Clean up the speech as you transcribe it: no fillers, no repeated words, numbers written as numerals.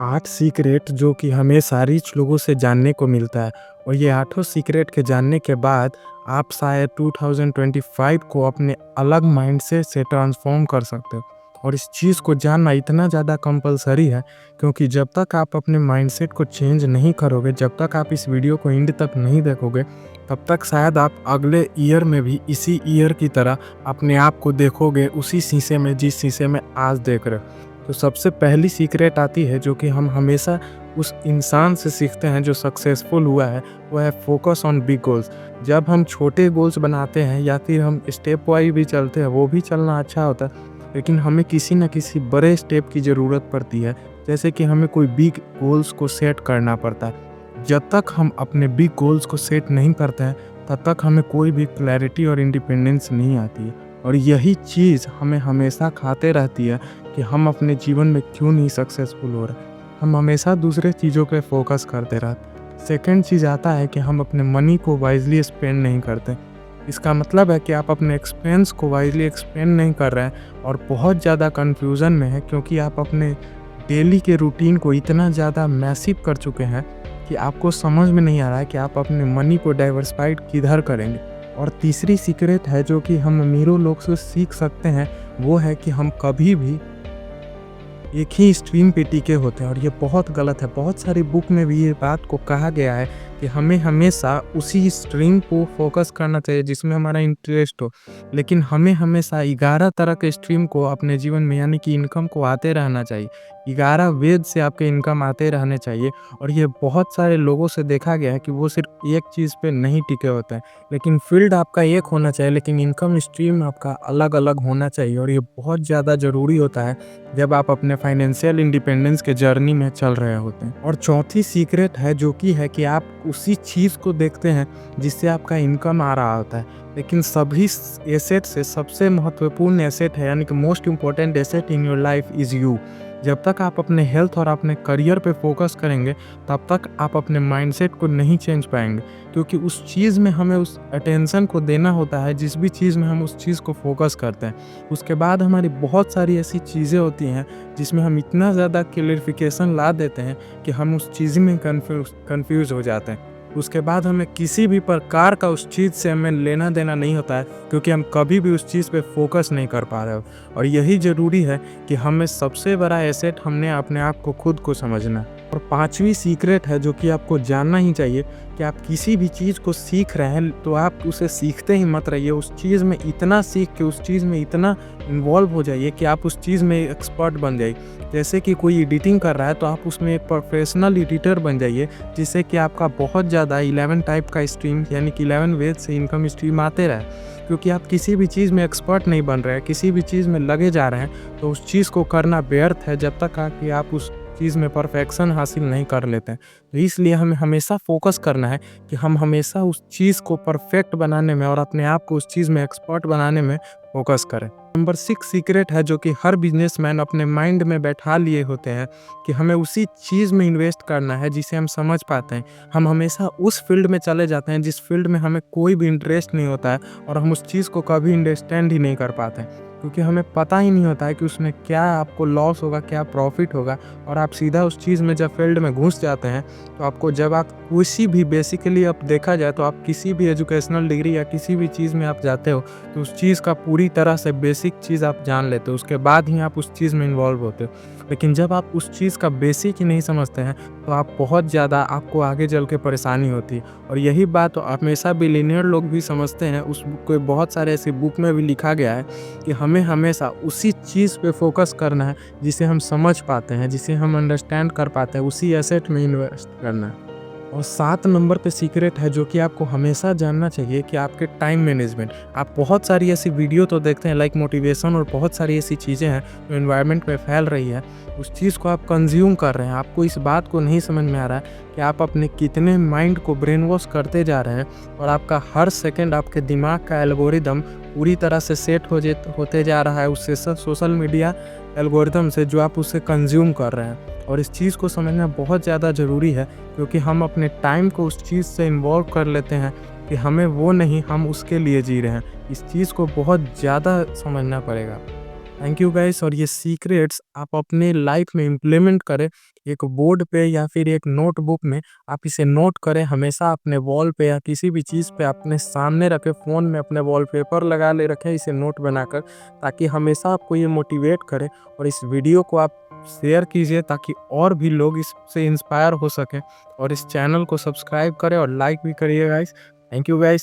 8 secret जो कि हमें सारी लोगों से जानने को मिलता है और ये आठों सीक्रेट के जानने के बाद आप शायद 2025 को अपने अलग माइंडसेट से ट्रांसफॉर्म कर सकते हो। और इस चीज़ को जानना इतना ज़्यादा कंपलसरी है क्योंकि जब तक आप अपने माइंडसेट को चेंज नहीं करोगे, जब तक आप इस वीडियो को एंड तक नहीं देखोगे, तब तक शायद आप अगले ईयर में भी इसी ईयर की तरह अपने आप को देखोगे उसी शीशे में जिस शीशे में आज देख रहे हो। तो सबसे पहली सीक्रेट आती है जो कि हम हमेशा उस इंसान से सीखते हैं जो सक्सेसफुल हुआ है, वो है फोकस ऑन बिग गोल्स। जब हम छोटे गोल्स बनाते हैं या फिर हम स्टेप वाइज भी चलते हैं, वो भी चलना अच्छा होता है, लेकिन हमें किसी न किसी बड़े स्टेप की ज़रूरत पड़ती है। जैसे कि हमें कोई बिग गोल्स को सेट करना पड़ता है। जब तक हम अपने बिग गोल्स को सेट नहीं करते हैं, तब तक हमें कोई भी क्लैरिटी और इंडिपेंडेंस नहीं आती है। और यही चीज़ हमें हमेशा खाते रहती है कि हम अपने जीवन में क्यों नहीं सक्सेसफुल हो रहे। हम हमेशा दूसरे चीज़ों पे फोकस करते रहते। सेकंड चीज़ आता है कि हम अपने मनी को वाइजली स्पेंड नहीं करते। इसका मतलब है कि आप अपने एक्सपेंस को वाइजली एक्सपेंड नहीं कर रहे हैं और बहुत ज़्यादा कन्फ्यूज़न में है क्योंकि आप अपने डेली के रूटीन को इतना ज़्यादा मैसिव कर चुके हैं कि आपको समझ में नहीं आ रहा है कि आप अपने मनी को डाइवर्सिफाइड किधर करेंगे। और तीसरी सीक्रेट है जो कि हम अमीरों लोग से सीख सकते हैं, वो है कि हम कभी भी एक ही स्ट्रीम पे टिके होते हैं और ये बहुत गलत है। बहुत सारी बुक में भी ये बात को कहा गया है कि हमें हमेशा उसी स्ट्रीम को फोकस करना चाहिए जिसमें हमारा इंटरेस्ट हो, लेकिन हमें हमेशा 11 तरह के स्ट्रीम को अपने जीवन में यानी कि इनकम को आते रहना चाहिए। 11 वेद से आपके इनकम आते रहने चाहिए और ये बहुत सारे लोगों से देखा गया है कि वो सिर्फ एक चीज़ पे नहीं टिके होते हैं। लेकिन फील्ड आपका एक होना चाहिए, लेकिन इनकम स्ट्रीम आपका अलग अलग होना चाहिए और ये बहुत ज़्यादा ज़रूरी होता है जब आप अपने फाइनेंशियल इंडिपेंडेंस के जर्नी में चल रहे होते हैं। और चौथी सीक्रेट है जो कि है कि आप उसी चीज़ को देखते हैं जिससे आपका इनकम आ रहा होता है, लेकिन सभी एसेट से सबसे महत्वपूर्ण एसेट है यानी कि most important asset in your life is you. जब तक आप अपने हेल्थ और अपने करियर पे फोकस करेंगे, तब तक आप अपने माइंडसेट को नहीं चेंज पाएंगे, क्योंकि उस चीज़ में हमें उस अटेंशन को देना होता है जिस भी चीज़ में हम उस चीज़ को फोकस करते हैं। उसके बाद हमारी बहुत सारी ऐसी चीज़ें होती हैं जिसमें हम इतना ज़्यादा क्लियरिफिकेशन ला देते हैं कि हम उस चीज़ में कन्फ्यूज़ हो जाते हैं। उसके बाद हमें किसी भी प्रकार का उस चीज़ से हमें लेना देना नहीं होता है, क्योंकि हम कभी भी उस चीज़ पे फोकस नहीं कर पा रहे हो। और यही ज़रूरी है कि हमें सबसे बड़ा एसेट हमने अपने आप को खुद को समझना है। और पांचवी सीक्रेट है जो कि आपको जानना ही चाहिए कि आप किसी भी चीज़ को सीख रहे हैं तो आप उसे सीखते ही मत रहिए, उस चीज़ में इतना सीख के उस चीज़ में इतना इन्वॉल्व हो जाइए कि आप उस चीज़ में एक्सपर्ट बन जाइए। जैसे कि कोई एडिटिंग कर रहा है तो आप उसमें एक प्रोफेशनल एडिटर बन जाइए, जिससे कि आपका बहुत ज़्यादा 11 टाइप का स्ट्रीम यानी कि 11 वेज से इनकम स्ट्रीम आते रहे। क्योंकि आप किसी भी चीज़ में एक्सपर्ट नहीं बन रहे हैं, किसी भी चीज़ में लगे जा रहे हैं, तो उस चीज़ को करना व्यर्थ है जब तक कि आप उस चीज़ में परफेक्शन हासिल नहीं कर लेते हैं। तो इसलिए हमें हमेशा फोकस करना है कि हम हमेशा उस चीज़ को परफेक्ट बनाने में और अपने आप को उस चीज़ में एक्सपर्ट बनाने में फोकस करें। नंबर 6 सीक्रेट है जो कि हर बिजनेसमैन अपने माइंड में बैठा लिए होते हैं कि हमें उसी चीज़ में इन्वेस्ट करना है जिसे हम समझ पाते हैं। हम हमेशा उस फील्ड में चले जाते हैं जिस फील्ड में हमें कोई भी इंटरेस्ट नहीं होता है और हम उस चीज़ को कभी अंडरस्टैंड ही नहीं कर पाते हैं, क्योंकि हमें पता ही नहीं होता है कि उसमें क्या आपको लॉस होगा, क्या प्रॉफिट होगा। और आप सीधा उस चीज़ में जब फील्ड में घुस जाते हैं तो आपको जब आप किसी भी बेसिकली अब देखा जाए तो आप किसी भी एजुकेशनल डिग्री या किसी भी चीज़ में आप जाते हो तो उस चीज़ का पूरी तरह से बेसिक चीज़ आप जान लेते हो, उसके बाद ही आप उस चीज़ में इन्वॉल्व होते हो। लेकिन जब आप उस चीज़ का बेसिक ही नहीं समझते हैं तो आप बहुत ज़्यादा आपको आगे चल के परेशानी होती है। और यही बात हमेशा बिलियनियर लोग भी समझते हैं। उस कोई बहुत सारे ऐसी बुक में भी लिखा गया है कि हमें हमेशा उसी चीज़ पे फोकस करना है जिसे हम समझ पाते हैं, जिसे हम अंडरस्टैंड कर पाते हैं, उसी एसेट में इन्वेस्ट करना है। और 7 नंबर पे सीक्रेट है जो कि आपको हमेशा जानना चाहिए कि आपके टाइम मैनेजमेंट। आप बहुत सारी ऐसी वीडियो तो देखते हैं लाइक मोटिवेशन और बहुत सारी ऐसी चीज़ें हैं जो एनवायरनमेंट में फैल रही है, उस चीज़ को आप कंज्यूम कर रहे हैं। आपको इस बात को नहीं समझ में आ रहा है कि आप अपने कितने माइंड को ब्रेन वॉश करते जा रहे हैं और आपका हर सेकेंड आपके दिमाग का एल्गोरिदम पूरी तरह से सेट होते जा रहा है उससे सोशल मीडिया एल्गोरिदम से, जो आप उससे कंज्यूम कर रहे हैं। और इस चीज़ को समझना बहुत ज़्यादा ज़रूरी है, क्योंकि हम अपने टाइम को उस चीज़ से इन्वॉल्व कर लेते हैं कि हमें वो नहीं, हम उसके लिए जी रहे हैं। इस चीज़ को बहुत ज़्यादा समझना पड़ेगा। Thank you guys. और ये सीक्रेट्स आप अपने लाइफ में इम्प्लीमेंट करें, एक बोर्ड पे या फिर एक नोटबुक में आप इसे नोट करें, हमेशा अपने वॉल पे या किसी भी चीज़ पे अपने सामने रखें, फ़ोन में अपने वॉलपेपर लगा ले रखें इसे नोट बनाकर, ताकि हमेशा आपको ये मोटिवेट करे। और इस वीडियो को आप शेयर कीजिए ताकि और भी लोग इससे इंस्पायर हो सकें, और इस चैनल को सब्सक्राइब करें और लाइक भी करिए गाइस। Thank you guys.